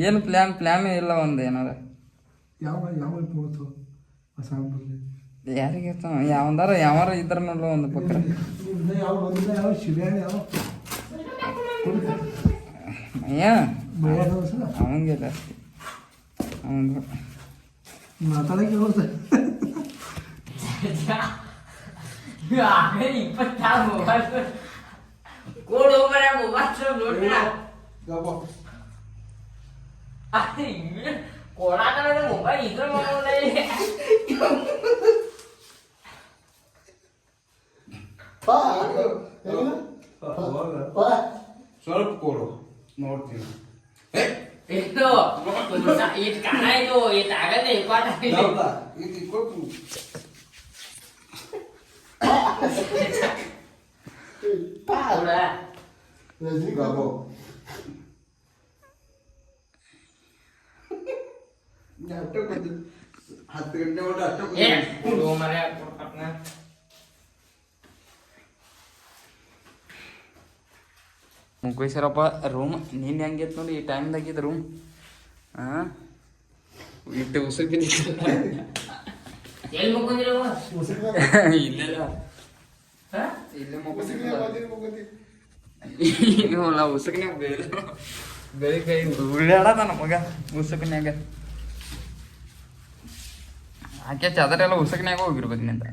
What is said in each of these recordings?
ಏನು ಪ್ಲಾನ್ ಇಲ್ಲ ಒಂದು ಏನಾರ ಯಾರಿಗೆ ಯಾವಾರ ಇದ್ರ ನೋಡ್ಲ ಒಂದು ಪಕ್ಕ ಅವಂಗೆ ಜಾಸ್ತಿ ಅವಂದು ಮಾತಾಡಕ್ಕೆ ಹೋಗ್ತಾರೆ ಸ್ವಲ್ಪ ಕೊಡು ನೋಡ್ತೀನಿ itu karena itu agak nih kuat itu ಕೊಟ್ಟು udah Bravo. ಹತ್ತು ಗಂಟೆ ಮುಗಿಸ್ಯಾರಪ್ಪ ರೂಮ್ ನೀನು ಹೆಂಗಿತ್ತು ನೋಡಿ ಈ ಟೈಮ್ದಾಗಿದ್ದು ರೂಮ್ ಹಾಂ ಇಟ್ಟು ಉಸುಕ್ ಬಿದ್ದಿಲ್ಲ ಎಲ್ಲಿ ಮುಗ್ಕೊಂಡಿರೋ ಇಲ್ಲೆಲ್ಲ ಇಲ್ಲೇ ಮುಗಿಸಿಲ್ಲ ಉಸುಕ್ನ್ಯಾಗ ಬೆಳಿಗ್ಗೆ ಉಳ್ಳಾಡದ ನಮಗ ಉಸುಕ್ನ್ಯಾಗ ಆಕೆ ಚಾದರೆಲ್ಲ ಉಸುಕ್ನ್ಯಾಗ ಹೋಗಿರ್ಬೇಕು ನಿಂತ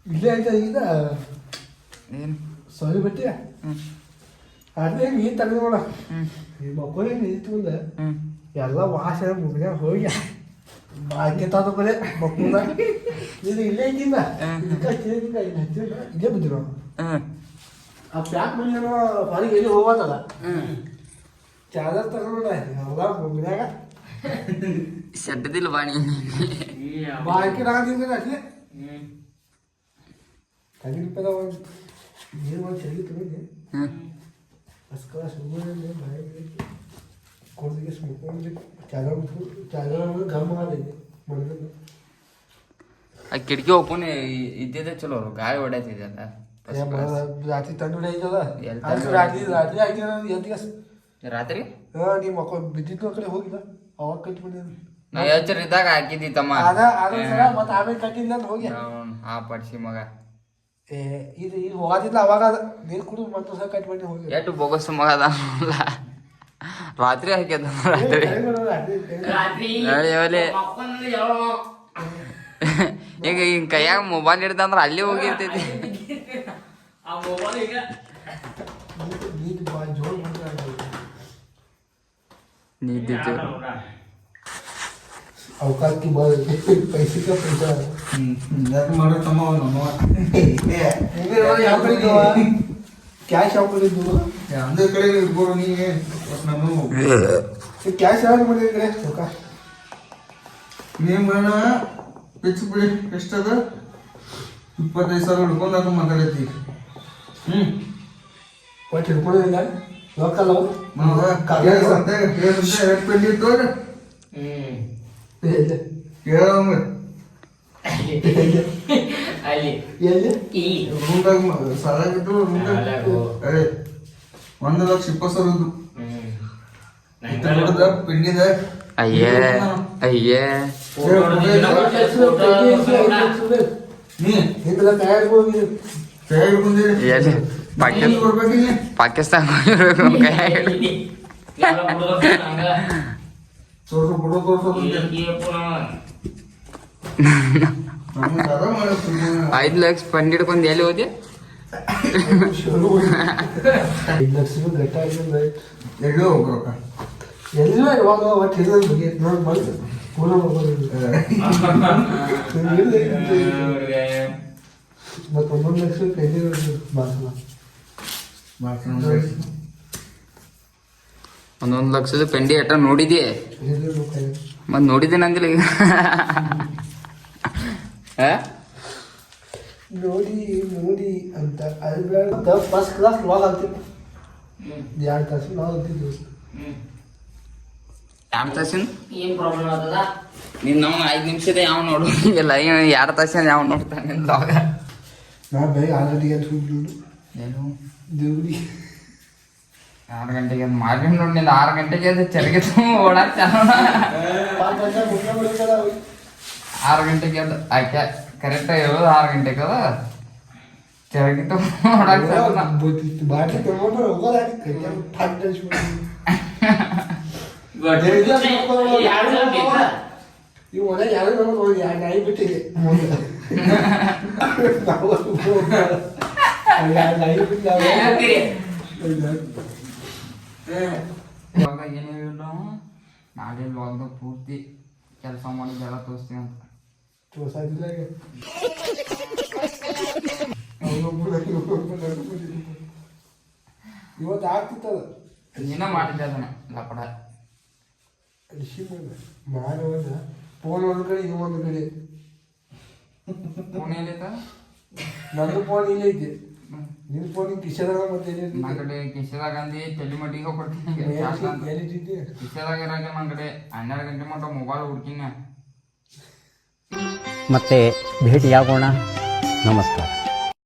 ಇಲ್ಲೇ ಆಯ್ತಾ ಈಗ ಏನು ಸೊಳ್ಳೆ ಬಟ್ಟೆ ಅದೇ ನೀರು ತೆಗೆದು ನೋಡ ಈ ಮಕ್ಕಳು ನಿಂತು ಮುಂದೆ ಎಲ್ಲ ವಾಸ ಮುಗಿದ ಹೋಗಿ ಬಾಕಿ ತಾದ ಕಡೆ ಮಕ್ಕಳ ಇದು ಇಲ್ಲೇ ಇದ್ದಿಲ್ಲ ಇಲ್ಲೇ ಬಿದ್ದಿರೋ ಆ ಪ್ಯಾಕ್ ಮನೆ ಹೊರಗೆ ಎಲ್ಲಿ ಹೋಗೋದಲ್ಲ ಚಾದರ್ ತಗೊಂಡ ಎಲ್ಲ ಮುಗಿದಾಗ ಸಡ್ಡದಿಲ್ಲ ಬಾಣಿ ಬಾಕಿ ರಾಗಿದ್ರೆ ಅಷ್ಟೇ ಕಡಿಮೆ ನೀರು ಒಂದು ಚಳಿ ತಗೊಂಡೆ ಅಸ್ಕರ ಸುಮ್ಮನೆ ಬಾಯಿ ಕೊಡ್ದಿಗೆ ಸುಮ್ಕೊಂಡು ಚಾದರ ಗಮ್ ಮಾಡಿದೆ ಮಾಡಿದ್ರೆ ಆ ಕಿಟಕಿ ಓಪನ್ ಇದ್ದಿದ್ದೆ ಚಲೋ ಗಾಳಿ ಹೊಡ್ಯಾತಿದ್ದಲ್ಲ ರಾತ್ರಿ ತಂದು ಹೊಡೆಯಲ್ಲ ರಾತ್ರಿ ರಾತ್ರಿ ಆಯ್ತು ಎದ್ದಿಗೆ ರಾತ್ರಿ ನೀವು ಮಕ್ಕಳು ಬಿದ್ದಿದ್ದು ಕಡೆ ಹೋಗಿಲ್ಲ ಅವಾಗ ಕಟ್ಬಿಡಿ ನಾ ಎಚ್ಚರ ಇದ್ದಾಗ ಹಾಕಿದ್ದಿ ತಮ್ಮ ಮತ್ತೆ ಆಮೇಲೆ ಕಟ್ಟಿಲ್ಲ ಹೋಗಿ ಆ ಪಡ್ಸಿ ಮಗ ಇದು ಈಗ ಹೋಗೋದಿಲ್ಲ ಅವಾಗ ನೀರು ಕುಡಿದು ಮತ್ತೆ ಸಹ ಕಟ್ಬಿಟ್ಟು ಹೋಗಿ ಎಷ್ಟು ಬೋಗಸ್ ಮಗ ಅದ ರಾತ್ರಿ ಹಾಕ್ಯದ ರಾತ್ರಿ ಈಗ ಹಿಂಗ ಕೈಯಾಗ ಮೊಬೈಲ್ ಹಿಡ್ದ ಅಂದ್ರೆ ಅಲ್ಲಿ ಹೋಗಿರ್ತೈತಿ ನಿದ್ದಿತ್ತು ಅವಕಾಶಕ್ಕೆ पैसे का पैसा ಯಾಕೆ ಮಾಡೋ ತಮ್ಮ ಯಾವ ಕಡೆ ಕ್ಯಾಶ್ ಯಾವ ಕಡೆ ಇದ್ದು ಅಂದ ಕಡೆ ಇರ್ಬೋದು ನೀವೇ ನಮ್ಮ ಕ್ಯಾಶ್ ಯಾರು ಮಾಡಿದ್ರೆ ಅವಕಾಶ ನೀನು ಬೇಡ ಪಿಚ್ ಬಿಡಿ ಎಷ್ಟದ 25,000 ಹಿಡ್ಕೊಂಡು ಅದು ಮಾತಾಡೈತಿ ಒಟ್ಟು ಹಿಡ್ಕೊಳ್ಳೋದಿಲ್ಲ ಲೋಕಲ್ ಕೇಳಂಗ ರೂಮ್ದಾಗ ಸಾಲಾಗಿದ್ದು ರೂಮ್ದಾಗ 1,20,000 ಪಿಂಡಿದ ಅಯ್ಯೇ ಅಯ್ಯೇ ನೀ ಎಲ್ಲಿ ಪಾಕಿಸ್ತಾನ $5 ಲಕ್ಷ ಫಂಡ್ ಹಿಡ್ಕೊಂಡು ಎಲ್ಲಿ ಹೋದೆ ಎಲ್ಲಿ ಹೋಗ್ರಕ್ಕ ಎಲ್ಲ ಇವಾಗ ಒಟ್ಟು ಇಲ್ಲ ಬಗ್ಗೆ ನೋಡಿ ಬಂದು ಪೂರ ಮತ್ತು 1 ಲಕ್ಷ ಕೈಲಿ ಒಂದೊಂದು ಲಕ್ಷದ ಪೆಂಡಿ ಅಟ್ಟ ನೋಡಿದ್ಯೆ ಮತ್ ನೋಡಿದ್ದೇನೆ ಅಂದಿಲ್ಲ ಈಗ ನೋಡಿ ನೋಡಿ ಅಂತ ಅದು ಫಸ್ಟ್ ಕ್ಲಾಸ್ ಲಾಗ್ ಆಗ್ತಿತ್ತು 2 ತಾಸು ನಾವು ಅಂತಿದ್ವಿ 2 ತಾಸಿನ ಏನ್ ಪ್ರಾಬ್ಲಮ್ ಆಗ್ತದ ನೀನ್ ನಾವು 5 ನಿಮಿಷದ ಯಾವ ನೋಡು ಇಲ್ಲ 2 ತಾಸಿನ ಯಾವ ನೋಡ್ತಾನೆ ಲಾಗ ನಾ ಬೆಳಿಗ್ಗೆ 6 ಗಂಟೆಗೆ ಎದ್ದು ಹೋಗ್ಬಿಡು ಏನು ದೇವ್ರಿಗೆ 6 ಗಂಟೆಗೆ ಅದು ಮಾಡಿ ನೋಡಿ ನಿಂದು 6 ಗಂಟೆಗೆ ಅದು ಚರಗಿ ಓಡಾಕ್ತಾನ 6 ಗಂಟೆಗೆ ಅದು ಆಕೆ ಕರೆಕ್ಟಾಗಿ ಹೇಳೋದು 6 ಗಂಟೆಗೆ ಅದ ಚರಗಿ ಓಡಾಕ್ತಾನ ಬಾಟ್ಲಿ ತಗೊಂಡು ಹೋಗೋದಾಗಿ ಕೈ ಫಟ್ ಅನ್ಸ್ಬಿಟ್ಟು ಇವು ಒಳಗೆ ಯಾರು ನೋಡಿ ನಾಯಿ ಬಿಟ್ಟಿದೆ ಮುಂದೆ ನಾಯಿ ಬಿಟ್ಟು ಇವಾಗ ಏನು ಹೇಳಿಲ್ಲ ನಾವು ನಾಳೆ ಬ್ಲಾಗ್ದಾಗ ಪೂರ್ತಿ ಕೆಲಸ ಮಾಡೋದೆಲ್ಲ ತೋರಿಸ್ತೀವಿ ಅಂತ ತೋರ್ಸಾದಿಲ್ಲ ಇವತ್ತು ಆಗ್ತಿತ್ತದ ನೀನೇ ಮಾಡಿದ್ದೆ ಅದನ್ನ ಲಪಡ ಮಾಡಿ ಹೋದ ಫೋನ್ ಒಂದು ಕಡೆ ಇವು ಒಂದು ಕಡೆ ಫೋನ್ ಏನೈತ ನಂದು ಫೋನ್ ಇಲ್ಲ ಐತಿ ನಿನ್ನ ಫೋನ್ ಕಿಶದಾಗ ಮತ್ತೆ ನನ್ನ ಕಡೆ ಕಿಶದಾಗ ಅಂದಿ ತಲೆ ಮಟ್ಟಿಗೆ ಹೋಗ್ಬಿಡ್ತೀನಿ ಕಿಶದಾಗ ಇರಾಗ ನನ್ನ ಕಡೆ 12 ಗಂಟೆ ಮಟ್ಟ ಮೊಬೈಲ್ ಹುಡ್ಕಿನ ಮತ್ತೆ ಭೇಟಿಯಾಗೋಣ ನಮಸ್ಕಾರ.